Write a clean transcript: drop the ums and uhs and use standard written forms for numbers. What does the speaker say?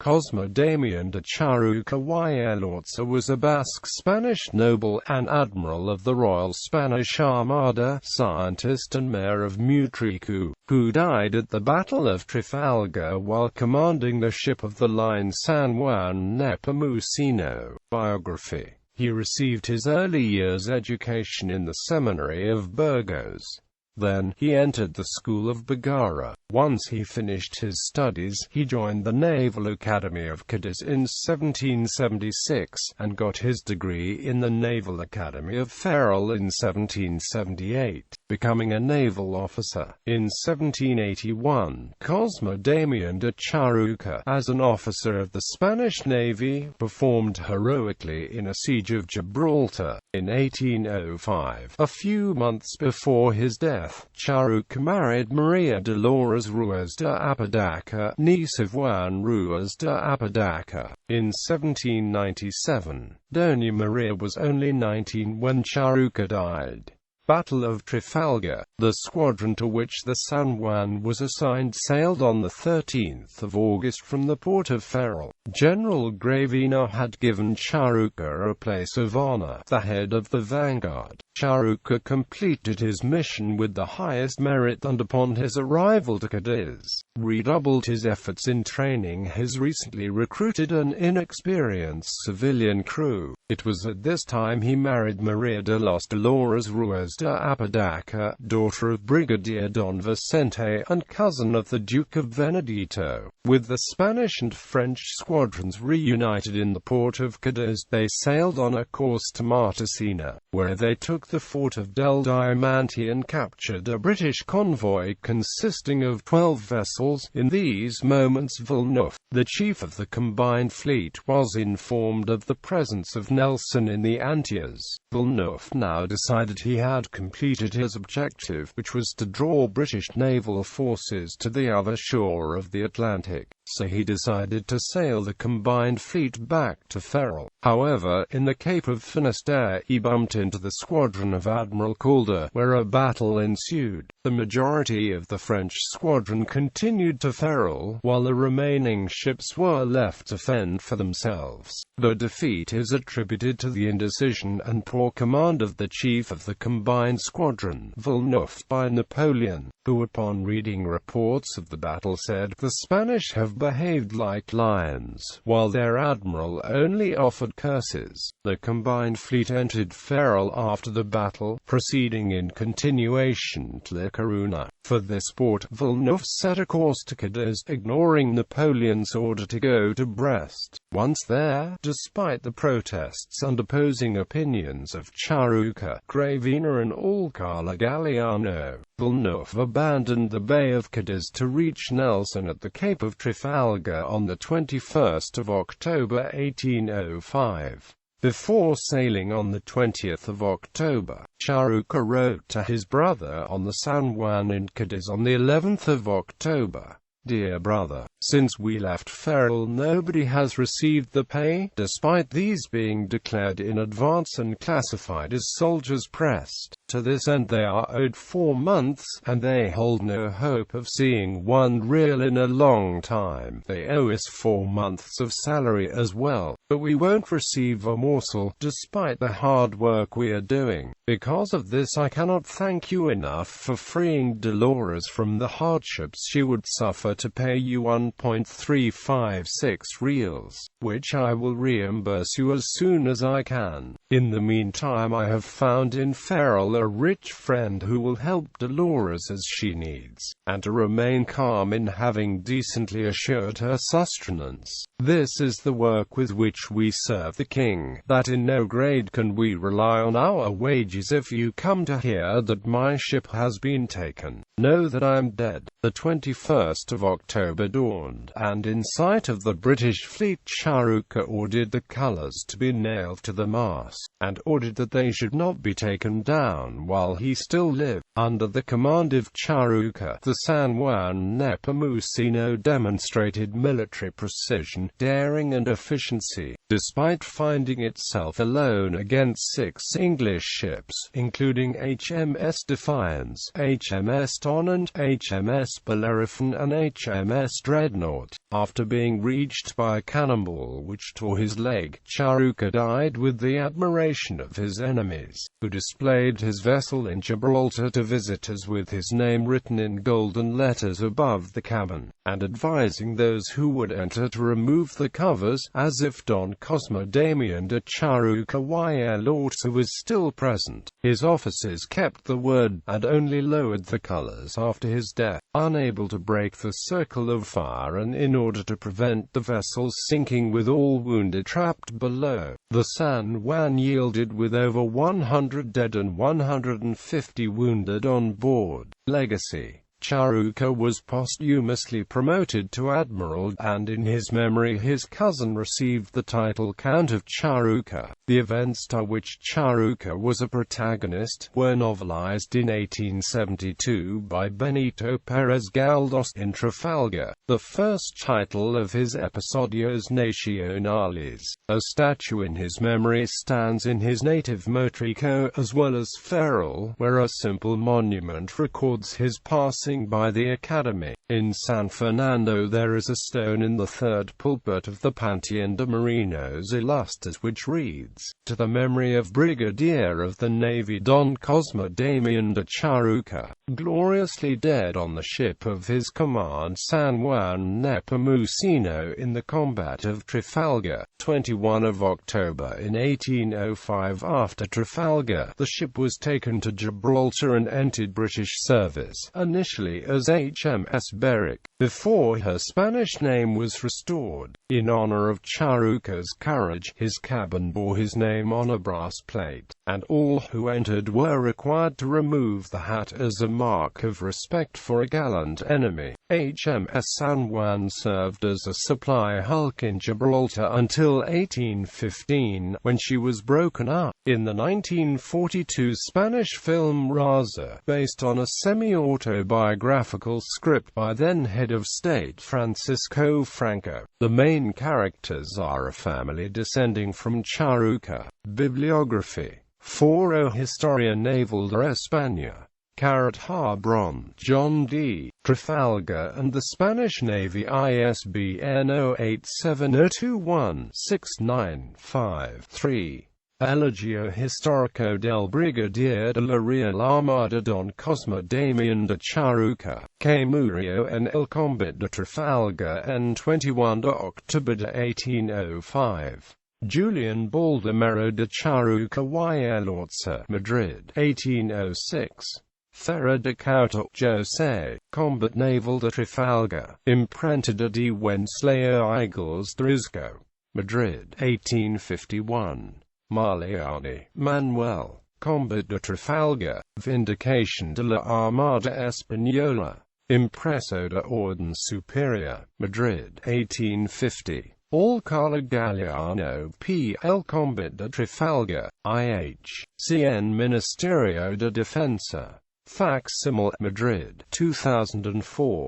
Cosme Damián de Churruca y Elorza was a Basque Spanish noble and admiral of the Royal Spanish Armada, scientist and mayor of Mutriku, who died at the Battle of Trafalgar while commanding the ship of the line San Juan Nepomuceno. Biography. He received his early years education in the seminary of Burgos. Then, he entered the school of Bagara. Once he finished his studies, he joined the Naval Academy of Cadiz in 1776, and got his degree in the Naval Academy of Ferrol in 1778, becoming a naval officer. In 1781, Cosme Damián de Churruca, as an officer of the Spanish Navy, performed heroically in a siege of Gibraltar. In 1805, a few months before his death, Churruca married Maria Dolores Ruiz de Apodaca, niece of Juan Ruiz de Apodaca. In 1797, Doña Maria was only 19 when Churruca died. Battle of Trafalgar. The squadron to which the San Juan was assigned sailed on the 13th of August from the port of Ferrol. General Gravina had given Churruca a place of honor, the head of the vanguard. Churruca completed his mission with the highest merit and upon his arrival to Cadiz, redoubled his efforts in training his recently recruited and inexperienced civilian crew. It was at this time he married Maria de los Dolores Ruiz de Apodaca, daughter of Brigadier Don Vicente and cousin of the Duke of Venedito. With the Spanish and French squadrons reunited in the port of Cadiz, they sailed on a course to Martesina, where they took the fort of Del Diamante and captured a British convoy consisting of 12 vessels. In these moments Villeneuve, the chief of the combined fleet, was informed of the presence of Nelson in the Antilles. Villeneuve now decided he had completed his objective, which was to draw British naval forces to the other shore of the Atlantic. So he decided to sail the combined fleet back to Ferrol. However, in the Cape of Finisterre, he bumped into the squadron of Admiral Calder, where a battle ensued. The majority of the French squadron continued to Ferrol, while the remaining ships were left to fend for themselves. The defeat is attributed to the indecision and poor command of the chief of the combined squadron, Villeneuve, by Napoleon, who upon reading reports of the battle said, "The Spanish have behaved like lions," while their admiral only offered curses. The combined fleet entered Ferrol after the battle, proceeding in continuation to La Coruna. For this port, Villeneuve set a course to Cadiz, ignoring Napoleon's order to go to Brest. Once there, despite the protests and opposing opinions of Churruca, Gravina and Alcala Galliano, Villeneuve abandoned the Bay of Cadiz to reach Nelson at the Cape of Trafalgar on the 21st of October 1805. Before sailing on the 20th of October, Churruca wrote to his brother on the San Juan in Cadiz on the 11th of October. "Dear brother, since we left Ferrol nobody has received the pay, despite these being declared in advance and classified as soldiers pressed. To this end they are owed 4 months, and they hold no hope of seeing one real in a long time. They owe us 4 months of salary as well, but we won't receive a morsel, despite the hard work we are doing. Because of this I cannot thank you enough for freeing Dolores from the hardships she would suffer to pay you 1.356 reals, which I will reimburse you as soon as I can. In the meantime I have found in Ferrol a rich friend who will help Dolores as she needs, and to remain calm in having decently assured her sustenance. This is the work with which we serve the king, that in no grade can we rely on our wages. If you come to hear that my ship has been taken, know that I am dead." The 21st of October dawned, and in sight of the British fleet Churruca ordered the colours to be nailed to the mast, and ordered that they should not be taken down while he still lived. Under the command of Churruca, the San Juan Nepomuceno demonstrated military precision, daring and efficiency. despite finding itself alone against 6 English ships, including HMS Defiance, HMS Tonnant, HMS Bellerophon and HMS Dreadnought. After being reached by a cannonball which tore his leg, Churruca died with the admiration of his enemies, who displayed his vessel in Gibraltar to visitors with his name written in golden letters above the cabin, and advising those who would enter to remove the covers, as if Don Cosme Damián de Churruca y Elorza was still present. His officers kept the word, and only lowered the colors after his death, unable to break the circle of fire and in order to prevent the vessel's sinking with all wounded trapped below. The San Juan yielded with over 100 dead and 150 wounded on board. Legacy: Churruca was posthumously promoted to Admiral, and in his memory his cousin received the title Count of Churruca. The events to which Churruca was a protagonist were novelized in 1872 by Benito Pérez Galdós in Trafalgar, the first title of his Episodios Nacionales. A statue in his memory stands in his native Mutriku, as well as Ferrol, where a simple monument records his passing by the Academy. In San Fernando there is a stone in the third pulpit of the Panteón de Marinos Ilustres which reads, "To the memory of Brigadier of the Navy Don Cosme Damián de Churruca, gloriously dead on the ship of his command San Juan Nepomuceno in the combat of Trafalgar, 21 of October in 1805. After Trafalgar, the ship was taken to Gibraltar and entered British service, initially as HMS Berwick, before her Spanish name was restored. In honor of Churruca's courage, his cabin bore his name on a brass plate, and all who entered were required to remove the hat as a mark of respect for a gallant enemy. HMS San Juan served as a supply hulk in Gibraltar until 1815, when she was broken up. In the 1942 Spanish film Raza, based on a semi-autobiographical script by then head of state Francisco Franco, the main characters are a family descending from Churruca. Bibliography: Foro Historia Naval de España. Harbron, John D. Trafalgar and the Spanish Navy, ISBN 087021695-3. Elogio Histórico del Brigadier de la Real Armada Don Cosme Damián de Churruca, que murió en el combate de Trafalgar en 21 de octubre de 1805. Julian Baldomero de Churruca y Elorza, Madrid, 1806. Ferrer de Couto, José, Combat Naval de Trafalgar, Imprenta de Wenceslao Igles Drisco, Madrid, 1851. Maliani, Manuel, Combat de Trafalgar, Vindication de la Armada Española, Impreso de Orden Superior, Madrid, 1850. Alcala Galeano P. El Combat de Trafalgar, I.H. CN Ministerio de Defensa. Facsimile, Madrid, 2004.